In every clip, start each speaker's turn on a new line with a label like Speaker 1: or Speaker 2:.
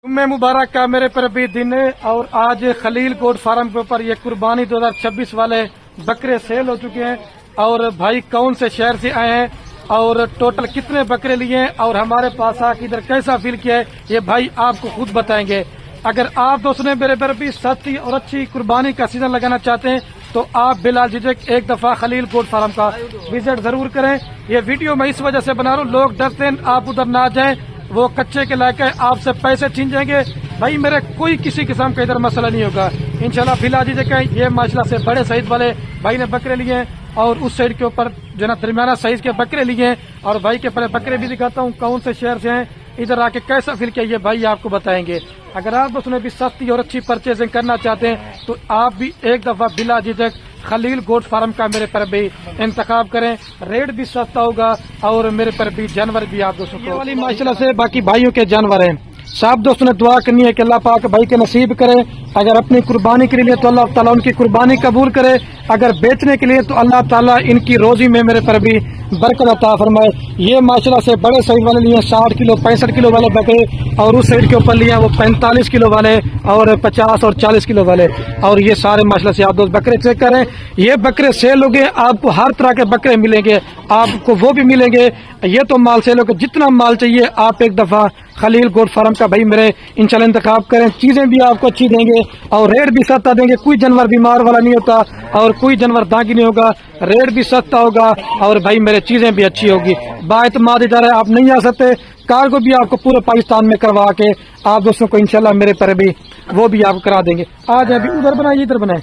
Speaker 1: जुम्मे मुबारक का मेरे पर भी दिन है और आज खलील गोट फार्म के ऊपर ये कुर्बानी 2026 वाले बकरे सेल हो चुके हैं। और भाई कौन से शहर से आए हैं और टोटल कितने बकरे लिए हैं और हमारे पास आकर इधर कैसा फील किया है ये भाई आपको खुद बताएंगे। अगर आप दोस्तों ने मेरे पर भी सस्ती और अच्छी कुर्बानी का सीजन लगाना चाहते हैं तो आप बिला झिझक एक दफा खलील गोट फार्म का विजिट जरूर करें। ये वीडियो मैं इस वजह से बना रहा हूँ, लोग डरते हैं आप उधर ना जाएं, वो कच्चे के लायक है, आपसे पैसे छीन जाएंगे। भाई मेरे कोई किसी किस्म का इधर मसला नहीं होगा इंशाल्लाह। बिला झिझक है, ये माशाल्लाह से बड़े साइज वाले भाई ने बकरे लिए हैं और उस साइड के ऊपर जो ना दरमियाना साइज के बकरे लिए हैं। और भाई के पहले बकरे भी दिखाता हूँ कौन से शहर से हैं, इधर आके कैसा फील किया ये भाई आपको बताएंगे। अगर आप दोस्तों ने भी सस्ती और अच्छी परचेजिंग करना चाहते हैं तो आप भी एक दफा बिला झिझक खलील गोट फार्म का मेरे पर भी इंतखाब करें, रेट भी सस्ता होगा और मेरे पर भी जानवर भी आप दोस्तों को वाली माशाल्लाह से बाकी भाइयों के जानवर हैं। सब दोस्तों ने दुआ करनी है कि अल्लाह पाक भाई के नसीब करे। अगर अपनी कुर्बानी के लिए तो अल्लाह ताला उनकी कुर्बानी कबूल करे, अगर बेचने के लिए तो अल्लाह ताला इनकी रोजी में मेरे पर भी बरकत अता फरमाए। ये माशाल्लाह से बड़े साइज वाले लिए 60 किलो 65 किलो वाले बकरे और उस साइड के ऊपर लिए वो 45 किलो वाले और 50 और 40 किलो वाले। और ये सारे माशाल्लाह से आप दोस्त बकरे चेक करें, ये बकरे सेल हो गए। आपको हर तरह के बकरे मिलेंगे, आपको वो भी मिलेंगे। ये तो माल सेल हो गए, जितना माल चाहिए आप एक दफा खलील गोट फार्म का भाई मेरे इंशाल्लाह इंतखाब करें। चीजें भी आपको अच्छी देंगे और रेट भी सस्ता देंगे। कोई जानवर बीमार वाला नहीं होता और कोई जानवर दागी नहीं होगा, रेट भी सस्ता होगा और भाई मेरे चीजें भी अच्छी होगी। बाएतमाद इधर आप नहीं आ सकते, कार्गो भी आपको पूरे पाकिस्तान में करवा के आप दोस्तों को इंशाल्लाह मेरे पर भी वो भी आप करा देंगे। आज अभी उधर बनाए इधर बनाए।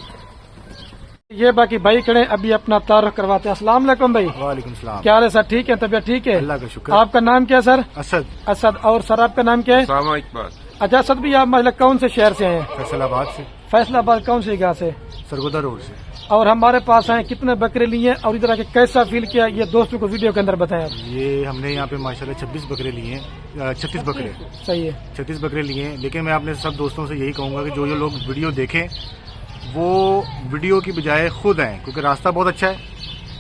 Speaker 1: ये बाकी भाई खड़े अभी अपना तारुफ करवाते हैं। अस्सलाम वालेकुम भाई।
Speaker 2: वालेकुम सलाम।
Speaker 1: क्या हाल है सर, ठीक है, तबीयत ठीक है?
Speaker 2: अल्लाह का शुक्र।
Speaker 1: आपका नाम क्या है सर?
Speaker 2: असद।
Speaker 1: असद। और सर आपका नाम क्या है?
Speaker 2: इकबाल।
Speaker 1: अच्छा असद भी आप मतलब कौन से शहर से हैं?
Speaker 2: फैसलाबाद से।
Speaker 1: फैसलाबाद कौन सी जगह से?
Speaker 2: सरगोदा रोड से।
Speaker 1: और हमारे पास हैं कितने बकरे लिए और इधर आके कैसा फील किया ये दोस्तों को वीडियो के अंदर बताएं आप।
Speaker 2: ये हमने यहाँ पे माशाल्लाह 26 बकरे लिए हैं, 36 बकरे।
Speaker 1: सही है,
Speaker 2: 36 बकरे लिए हैं। लेकिन मैं अपने सब दोस्तों से यही कहूंगा कि जो लोग वीडियो देखें वो वीडियो की बजाय खुद आएँ, क्योंकि रास्ता बहुत अच्छा है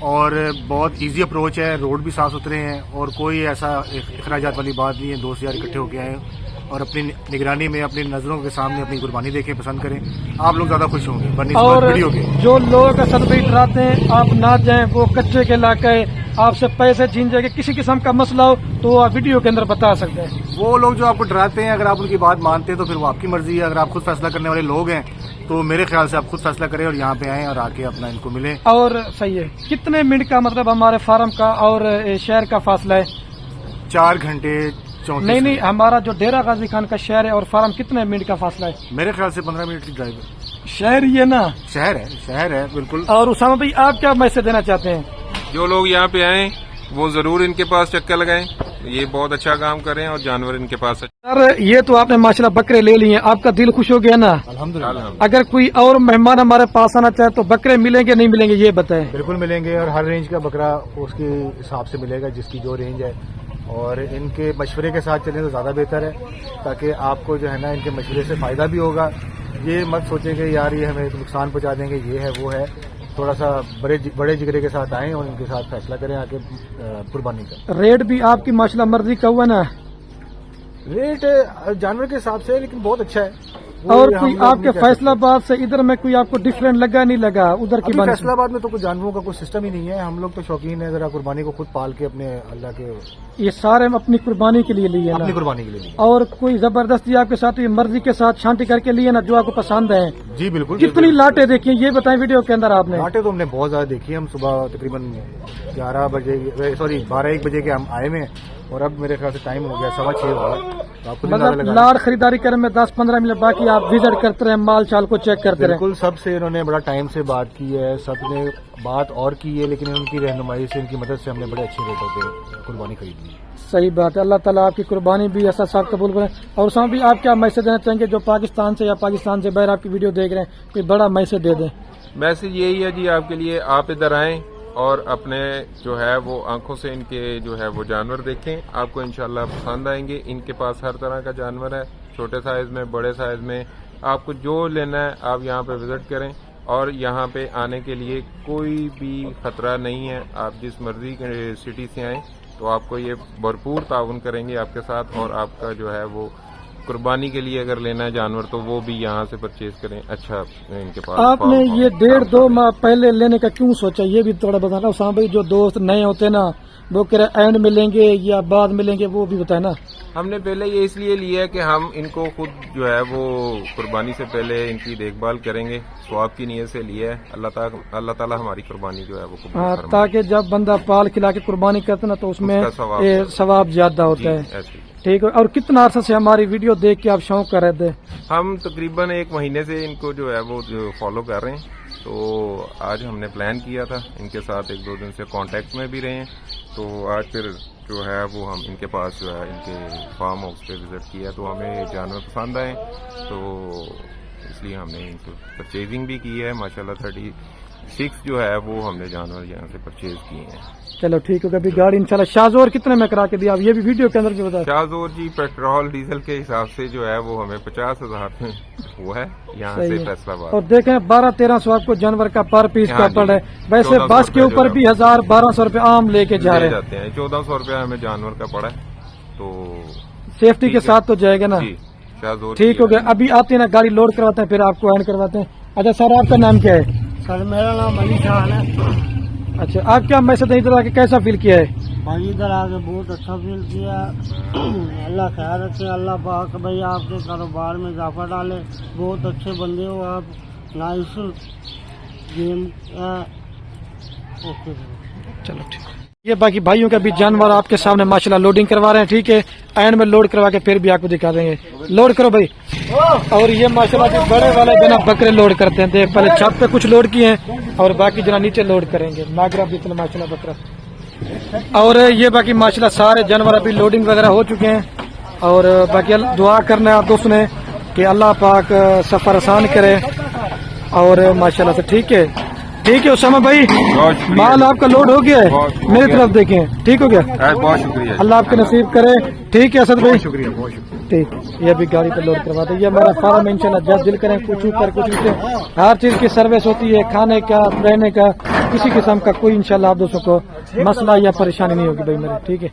Speaker 2: और बहुत इजी अप्रोच है, रोड भी साफ सुथरे हैं और कोई ऐसा अखराजात वाली बात नहीं है। दोस्त यार इकट्ठे होके आए और अपनी निगरानी में अपनी नजरों के सामने अपनी कुर्बानी देखें, पसंद करें, आप लोग ज्यादा खुश होंगे।
Speaker 1: और
Speaker 2: वीडियो के
Speaker 1: जो लोग असद भाई डराते हैं आप ना जाएं, वो कच्चे के इलाके आपसे पैसे छीन जाएंगे, किसी किस्म का मसला हो तो आप वीडियो के अंदर बता सकते हैं।
Speaker 2: वो लोग जो आपको डराते हैं, अगर आप उनकी बात मानते हैं तो फिर वो आपकी मर्जी है। अगर आप खुद फैसला करने वाले लोग हैं तो मेरे ख्याल से आप खुद फैसला करें और यहाँ पे आएं और आके अपना इनको मिले।
Speaker 1: और सही है, कितने मिनट का मतलब हमारे फार्म का और शहर का फासला है?
Speaker 2: 4 घंटे 34।
Speaker 1: नहीं, हमारा जो डेरा गाजी खान का शहर है और फार्म कितने मिनट का फासला है?
Speaker 2: मेरे ख्याल से 15 मिनट की ड्राइव है।
Speaker 1: शहर ही है ना?
Speaker 2: शहर है बिल्कुल।
Speaker 1: और उसामा भाई आप क्या मैसेज देना चाहते हैं?
Speaker 3: जो लोग यहाँ पे आए वो जरूर इनके पास चक्कर लगाएं, ये बहुत अच्छा काम कर रहे हैं और जानवर इनके पास है।
Speaker 1: सर ये तो आपने माशाल्लाह बकरे ले लिए, आपका दिल खुश हो गया ना?
Speaker 2: अल्हम्दुलिल्लाह।
Speaker 1: अगर कोई और मेहमान हमारे पास आना चाहे तो बकरे मिलेंगे नहीं मिलेंगे ये बताएं।
Speaker 2: बिल्कुल मिलेंगे और हर रेंज का बकरा उसके हिसाब से मिलेगा, जिसकी जो रेंज है। और इनके मशवरे के साथ चलें तो ज्यादा बेहतर है, ताकि आपको जो है ना इनके मशवरे से फायदा भी होगा। ये मत सोचेंगे यार ये हमें नुकसान पहुंचा देंगे, ये है वो है। थोड़ा सा बड़े जिगरे के साथ आएं और इनके साथ फैसला करें आके कुर्बानी का। रेट भी आपकी माशाल्लाह मर्जी का हुआ ना? रेट जानवर के हिसाब से लेकिन बहुत अच्छा है।
Speaker 1: और कोई आपके फैसलाबाद से इधर में कोई आपको डिफरेंट लगा नहीं लगा उधर की?
Speaker 2: फैसलाबाद में तो कुछ जानवरों का कोई सिस्टम ही नहीं है। हम लोग तो शौकीन है जरा कुर्बानी को खुद पाल के अपने अल्लाह के।
Speaker 1: ये सारे हम अपनी कुर्बानी के लिए लिए,
Speaker 2: अपनी कुर्बानी के लिए।
Speaker 1: और कोई जबरदस्ती आपके साथ मर्जी के साथ शांति करके लिए ना जो आपको पसंद है?
Speaker 2: जी बिल्कुल।
Speaker 1: कितनी लाटे देखी ये बताएं वीडियो के अंदर आपने?
Speaker 2: लाटे तो हमने बहुत ज्यादा देखी है। हम सुबह तकरीबन 12-1 बजे के हम आए हुए और अब मेरे ख्याल से टाइम हो गया 6:15 हो गया।
Speaker 1: मतलब लाड़ खरीदारी करने में 10-15 मिनट बाकी आप विजिट करते रहे, माल चाल को चेक करते रहे।
Speaker 2: बिल्कुल, सबसे इन्होंने बड़ा टाइम से बात की है, सबने बात और की है, लेकिन उनकी रहनुमाई से उनकी मदद से हमने बड़े अच्छे रेटों पे कुर्बानी खरीद ली।
Speaker 1: सही बात है, अल्लाह ताला आपकी कुर्बानी भी ऐसा साफ कबूल करें। और उसमें भी आप क्या मैसेज देना चाहेंगे जो पाकिस्तान से या पाकिस्तान से बाहर आपकी वीडियो देख रहे हैं, कोई बड़ा मैसेज दे दें?
Speaker 3: मैसेज यही है जी आपके लिए, आप इधर आएं और अपने जो है वो आंखों से इनके जो है वो जानवर देखें, आपको इंशाल्लाह पसंद आएंगे। इनके पास हर तरह का जानवर है, छोटे साइज में, बड़े साइज में। आपको जो लेना है आप यहाँ पे विजिट करें और यहाँ पे आने के लिए कोई भी खतरा नहीं है। आप जिस मर्जी के सिटी से आएं तो आपको ये भरपूर ताउन करेंगे आपके साथ और आपका जो है वो قربانی کے لیے اگر لینا ہے جانور تو وہ بھی یہاں سے پرچیز کریں. اچھا ان کے پاس
Speaker 1: آپ نے یہ 1.5-2 ماہ پہلے لینے کا کیوں سوچا, یہ بھی تھوڑا بتانا. اسامہ بھائی جو دوست نئے ہوتے ہیں نا وہ کہہ رہے اینڈ میں لیں گے یا بعد میں لیں گے, وہ بھی بتائیں نا.
Speaker 3: ہم نے پہلے یہ اس لیے لیا ہے کہ ہم ان کو خود جو ہے وہ قربانی سے پہلے ان کی دیکھ بھال کریں گے, ثواب کی نیت سے لیا ہے. اللہ تعالیٰ ہماری قربانی جو ہے وہ قبول
Speaker 1: ہاں,
Speaker 3: فرمائے.
Speaker 1: تاکہ جب بندہ پال کھلا کے قربانی کرتا ہے نا تو اس میں
Speaker 3: کا ثواب
Speaker 1: ثواب زیادہ ہوتا
Speaker 3: جی,
Speaker 1: ہے.
Speaker 3: ایسے ہی.
Speaker 1: ٹھیک ہے. اور کتنا عرصہ سے ہماری ویڈیو دیکھ کے آپ شوق کر رہے تھے؟
Speaker 3: ہم تقریباً 1 مہینے سے ان کو جو ہے وہ فالو کر رہے ہیں. تو آج ہم نے پلان کیا تھا, ان کے ساتھ 1-2 دن سے کانٹیکٹ میں بھی رہے ہیں. تو آج پھر جو ہے وہ ہم ان کے پاس جو ہے ان کے فارم ہاؤس پہ وزٹ کیا تو ہمیں یہ جانور پسند آئے, تو اس لیے ہم نے ان سے پرچیزنگ بھی کی ہے. ماشاءاللہ 36 جو ہے وہ ہم نے جانور یہاں سے پرچیز کیے ہیں.
Speaker 1: چلو ٹھیک ہوگا. ابھی گاڑی انشاءاللہ شاہزور کتنے میں کرا کے دیا, آپ یہ بھی ویڈیو کے اندر بھی بتا.
Speaker 3: شاہزور جی پیٹرول ڈیزل کے حساب سے جو ہے وہ ہمیں 50,000 میں ہوا ہے یہاں سے فیصلہ آباد.
Speaker 1: اور دیکھیں 1200-1300 آپ کو جانور کا پر پیس کا
Speaker 3: ہاں
Speaker 1: پڑ
Speaker 3: جی.
Speaker 1: ہے. ویسے
Speaker 3: 1400
Speaker 1: بس کے اوپر بھی 1000-1200 روپے عام لے کے جا رہے ہیں.
Speaker 3: جاتے ہیں 1400 روپیہ ہمیں جانور کا پڑا ہے. تو
Speaker 1: سیفٹی کے ساتھ تو جائے گا نا.
Speaker 3: جی شاہزور
Speaker 1: ٹھیک ہو گیا. ابھی آتے ہیں نا گاڑی لوڈ کرواتے ہیں پھر آپ کو اینڈ کرواتے ہیں. اچھا سر آپ کا نام کیا ہے؟
Speaker 4: سر میرا نام علی خان ہے.
Speaker 1: اچھا آپ کیا میسج ادھر آ کے کیسا فیل کیا ہے؟
Speaker 4: بھائی ادھر آ کے بہت اچھا فیل کیا. اللہ خیر رکھے, اللہ پاک بھائی آپ کے کاروبار میں اضافہ ڈالے. بہت اچھے بندے ہو آپ. Nice game. اوکے
Speaker 1: چلو ٹھیک. یہ باقی بھائیوں کا بھی جانور آپ کے سامنے ماشاءاللہ لوڈنگ کروا رہے ہیں. ٹھیک ہے, اینڈ میں لوڈ کروا کے پھر بھی آپ کو دکھا دیں گے. لوڈ کرو بھائی. اور یہ ماشاءاللہ جو بڑے والے جناب بکرے لوڈ کرتے ہیں, دیکھ پہلے چھت پہ کچھ لوڈ کیے ہیں اور باقی جناب نیچے لوڈ کریں گے. ناگرا بھی اتنا ماشاءاللہ بکرا. اور یہ باقی ماشاءاللہ سارے جانور ابھی لوڈنگ وغیرہ ہو چکے ہیں. اور باقی دعا کرنا ہے آپ دوستوں نے کہ اللہ پاک سفر آسان کرے. اور ماشاءاللہ سے ٹھیک ہے. ٹھیک ہے اسامہ بھائی, مال آپ کا لوڈ ہو گیا ہے, میری طرف دیکھیں. ٹھیک ہو گیا,
Speaker 3: بہت شکریہ.
Speaker 1: اللہ آپ کے نصیب کرے. ٹھیک ہے اسد بھائی,
Speaker 2: شکریہ, بہت شکریہ.
Speaker 1: ٹھیک. یہ بھی گاڑی پہ لوڈ کروا دیں. یہ ہمارا فارم ہے انشاءاللہ, جب دل کریں کچھ اوپر کچھ نیچے ہر چیز کی سروس ہوتی ہے. کھانے کا, رہنے کا, کسی قسم کا کوئی انشاءاللہ آپ دوستوں کو مسئلہ یا پریشانی نہیں ہوگی بھائی میرے. ٹھیک ہے.